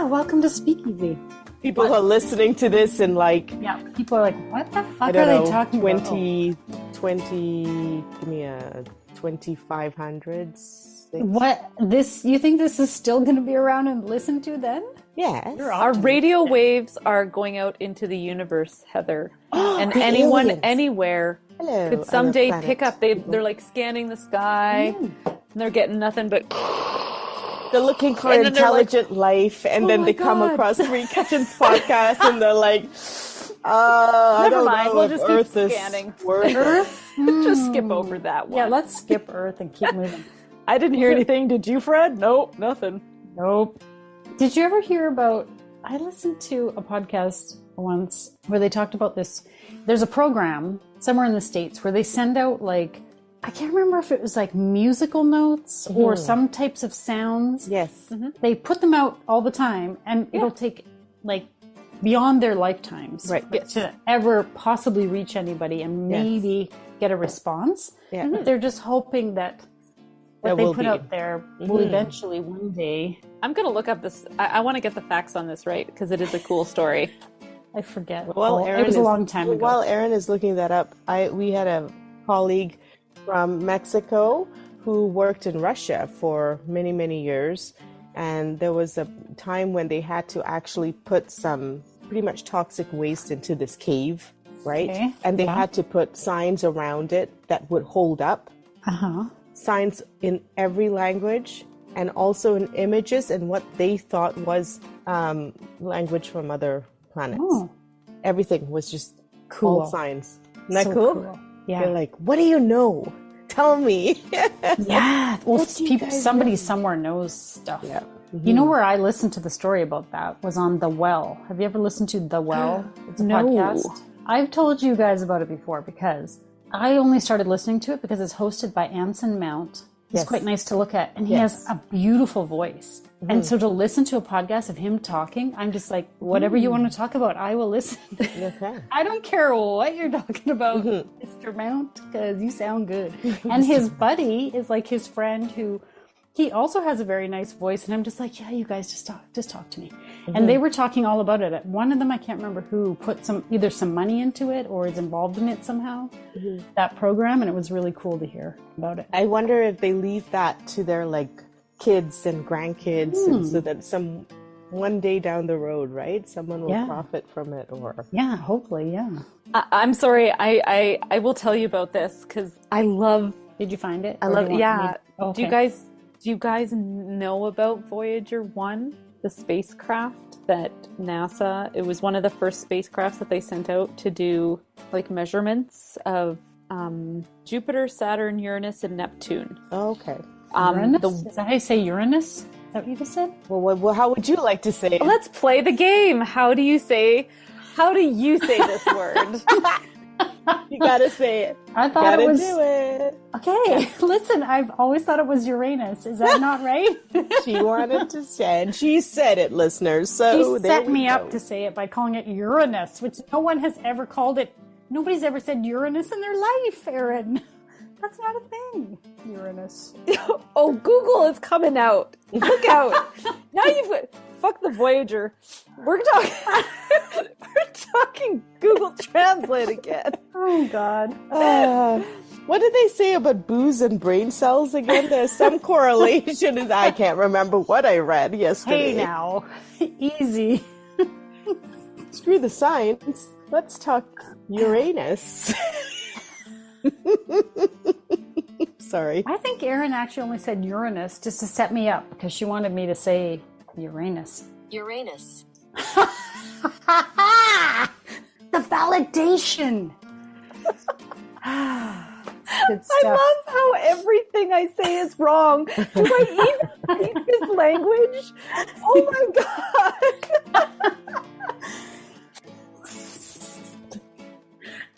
welcome to Speakeasy. People are listening to this in people are like, what the fuck are they talking about? 20, give me a 2500s. What, you think this is still going to be around and listened to then? Yes. Our radio waves are going out into the universe, Heather. And anyone, anywhere could someday pick up. They're like scanning the sky and they're getting nothing but... They're looking for intelligent life, and then they come across Three Kitchens podcast, and they're like, never mind, we'll just keep scanning. Earth? Just skip over that one. Yeah, let's skip Earth and keep moving. I didn't hear anything. Did you, Fred? Nope, nothing. Nope. Did you ever hear about... I listened to a podcast once where they talked about this. There's a program somewhere in the States where they send out like... I can't remember if it was like musical notes or some types of sounds. Yes. They put them out all the time, and it'll take like beyond their lifetimes to ever possibly reach anybody and maybe get a response. Yeah. They're just hoping that what they put out there will eventually one day. I'm going to look up this. I want to get the facts on this right, because it is a cool story. I forget. Well, it was a long time ago. While Erin is looking that up, we had a colleague from Mexico who worked in Russia for many, many years. And there was a time when they had to actually put some pretty much toxic waste into this cave, right? Okay. And they had to put signs around it that would hold up. Signs in every language, and also in images and what they thought was language from other planets. Everything was just all signs. Isn't that cool? Yeah. They're like, what do you know? Tell me. Yeah. Well, somebody somewhere knows stuff. Yeah. You know where I listened to the story about that was on The Well. Have you ever listened to The Well? It's a podcast. I've told you guys about it before because I only started listening to it because it's hosted by Anson Mount. He's quite nice to look at, and he has a beautiful voice. And so to listen to a podcast of him talking, I'm just like, whatever you want to talk about, I will listen. Okay. I don't care what you're talking about, Mr. Mount, because you sound good. And his buddy is like his friend who, he also has a very nice voice, and I'm just like, yeah, you guys just talk to me. And they were talking all about it. One of them, I can't remember who, put either some money into it or is involved in it somehow, that program, and it was really cool to hear about it. I wonder if they leave that to their kids and grandkids, and so that one day down the road, right, someone will profit from it, or hopefully. I'm sorry, I will tell you about this because I love. Did you find it? I love. Okay. Do you guys know about Voyager 1, the spacecraft that NASA? It was one of the first spacecrafts that they sent out to do measurements of Jupiter, Saturn, Uranus, and Neptune. Oh, okay. Uranus? Is that how you say Uranus? Is that what you just said? Well, how would you like to say it? Let's play the game. How do you say this word? You gotta say it. I thought it was. Do it. Okay, listen. I've always thought it was Uranus. Is that not right? She wanted to say, and she said it, listeners. So she set me up to say it by calling it Uranus, which no one has ever called it. Nobody's ever said Uranus in their life, Erin. That's not a thing. Uranus. Oh, Google is coming out. Look out. Now fuck the Voyager. We're talking Google Translate again. Oh, God. What did they say about booze and brain cells again? There's some correlation. I can't remember what I read yesterday. Hey, now. Easy. Screw the science. Let's talk Uranus. Sorry. I think Erin actually only said Uranus just to set me up because she wanted me to say Uranus. Uranus. The validation. Good stuff. I love how everything I say is wrong. Do I even speak this language? Oh my God.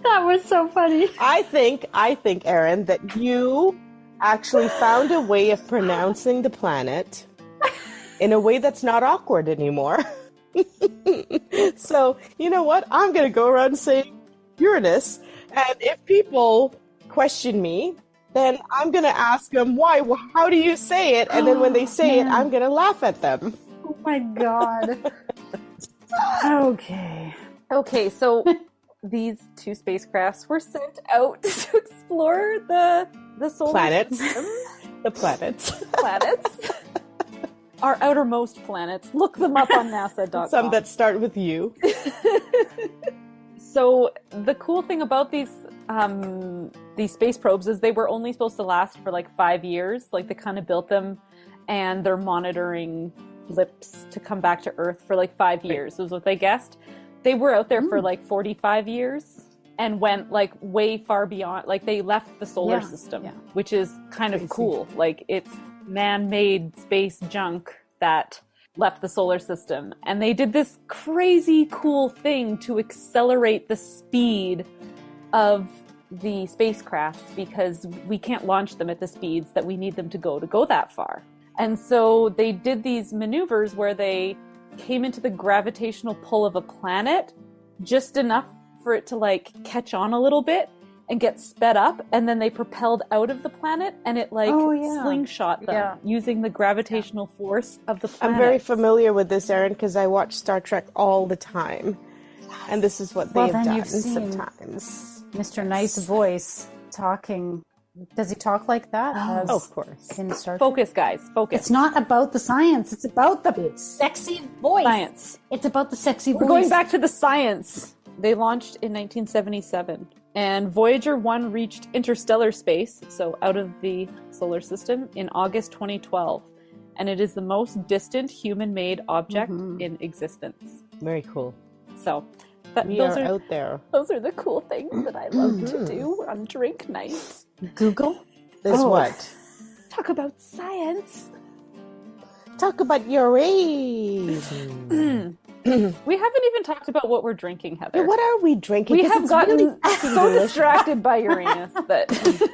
That was so funny. I think, Erin, that you actually found a way of pronouncing the planet in a way that's not awkward anymore. So, you know what? I'm going to go around saying Uranus. And if people question me, then I'm going to ask them, why? Well, how do you say it? And then when they say it, I'm going to laugh at them. my God. Okay, so these two spacecrafts were sent out to explore the solar system. The planets. Our outermost planets. Look them up on NASA.com. Some that start with U. So the cool thing about these space probes is they were only supposed to last for like 5 years. Like they kind of built them, and they're monitoring blips to come back to Earth for like 5 years. Is what they guessed. They were out there for like 45 years and went like way far beyond. Like they left the solar system, which is kind of cool. Like it's man-made space junk that left the solar system. And they did this crazy cool thing to accelerate the speed of the spacecrafts because we can't launch them at the speeds that we need them to go that far. And so they did these maneuvers where they came into the gravitational pull of a planet just enough for it to like catch on a little bit and get sped up, and then they propelled out of the planet, and it like slingshot them using the gravitational force of the planet. I'm very familiar with this, Erin, because I watch Star Trek all the time, and this is what they've done sometimes. Mr. Nice Voice talking. Does he talk like that? Oh, of course. In Star Trek? Focus, guys. Focus. It's not about the science. It's about the sexy voice. Science. It's about the sexy voice. We're going back to the science. They launched in 1977. And Voyager 1 reached interstellar space, so out of the solar system, in August 2012. And it is the most distant human-made object in existence. Very cool. So, those are out there. Those are the cool things that I love to do on drink night. Google? Is what? Talk about science. Talk about your age. We haven't even talked about what we're drinking, Heather. What are we drinking? We have gotten so distracted by Uranus that...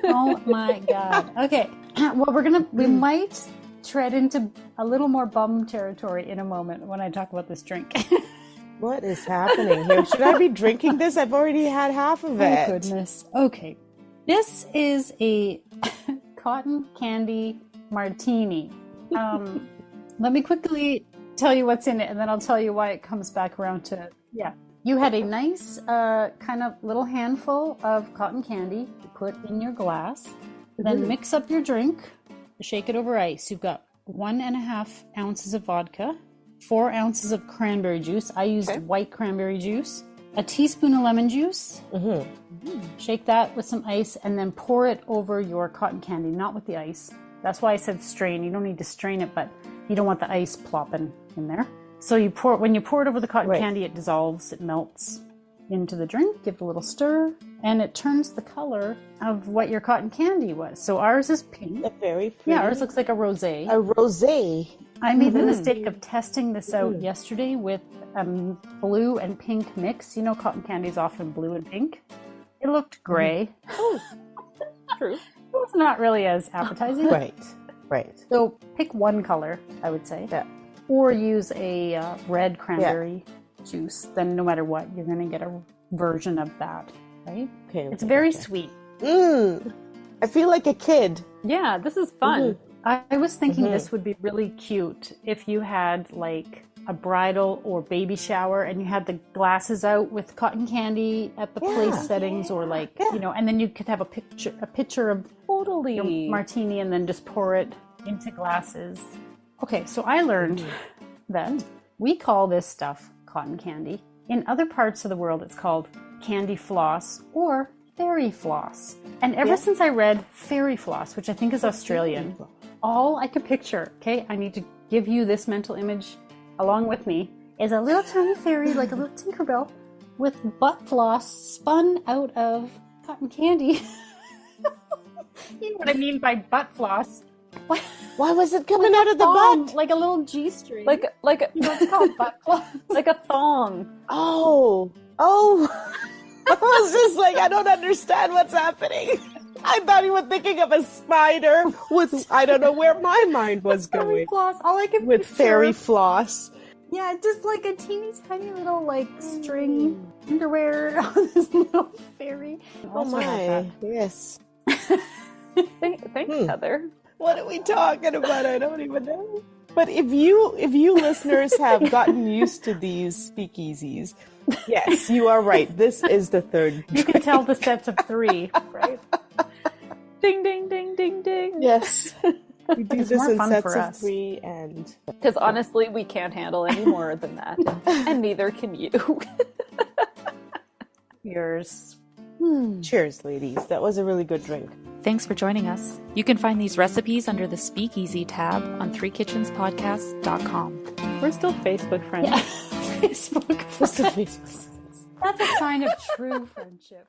Oh my God. Okay. Well, we might tread into a little more bum territory in a moment when I talk about this drink. What is happening here? Should I be drinking this? I've already had half of it. Oh, goodness. Okay. This is a Cotton Candy Martini. Let me quickly tell you what's in it, and then I'll tell you why it comes back around to... Yeah. You had a nice kind of little handful of cotton candy to put in your glass. Then mix up your drink. Shake it over ice. You've got 1.5 ounces of vodka, 4 ounces of cranberry juice. I used white cranberry juice. A teaspoon of lemon juice. Shake that with some ice, and then pour it over your cotton candy, not with the ice. That's why I said strain. You don't need to strain it, but you don't want the ice plopping in there. So when you pour it over the cotton candy, it dissolves, it melts into the drink. Give it a little stir, and it turns the color of what your cotton candy was. So ours is pink. Very pretty. Yeah, ours looks like a rosé. A rosé. I made the mistake of testing this out yesterday with blue and pink mix. You know, cotton candy is often blue and pink. It looked gray. True. It was not really as appetizing. Right. So pick one color, I would say. Yeah. Or use a red cranberry juice. Then no matter what, you're going to get a version of that, right? Okay. It's very sweet. I feel like a kid. Yeah, this is fun. I was thinking this would be really cute if you had like a bridal or baby shower and you had the glasses out with cotton candy at the place settings or like, you know, and then you could have a picture of martini and then just pour it into glasses. Okay, so I learned that we call this stuff cotton candy. In other parts of the world, it's called candy floss or fairy floss. And ever since I read fairy floss, which I think is Australian, all I could picture, okay, I need to give you this mental image along with me, is a little tiny fairy, like a little Tinkerbell, with butt floss spun out of cotton candy. You know what I mean by butt floss. Why was it coming out of the butt? Like a little G-string. Like you know, it's called butt floss. Like a thong. Oh. I was just like, I don't understand what's happening. I thought you were thinking of a spider with, I don't know where my mind was going. Fairy floss. All I can with picture. Fairy floss. Yeah, just like a teeny tiny little like string underwear on this little fairy. Oh my, yes. Thanks, Heather. What are we talking about? I don't even know. But if you listeners have gotten used to these speakeasies, yes, you are right. This is the third. You can tell the sets of 3, right? Ding, ding, ding, ding, ding. Yes. We do It's this more in fun sets for of us. 3 and... Because honestly, we can't handle any more than that. And neither can you. Yours. Cheers, ladies. That was a really good drink. Thanks for joining us. You can find these recipes under the Speakeasy tab on threekitchenspodcast.com. We're still Facebook friends. Yeah. Facebook. That's a That's a sign of true friendship.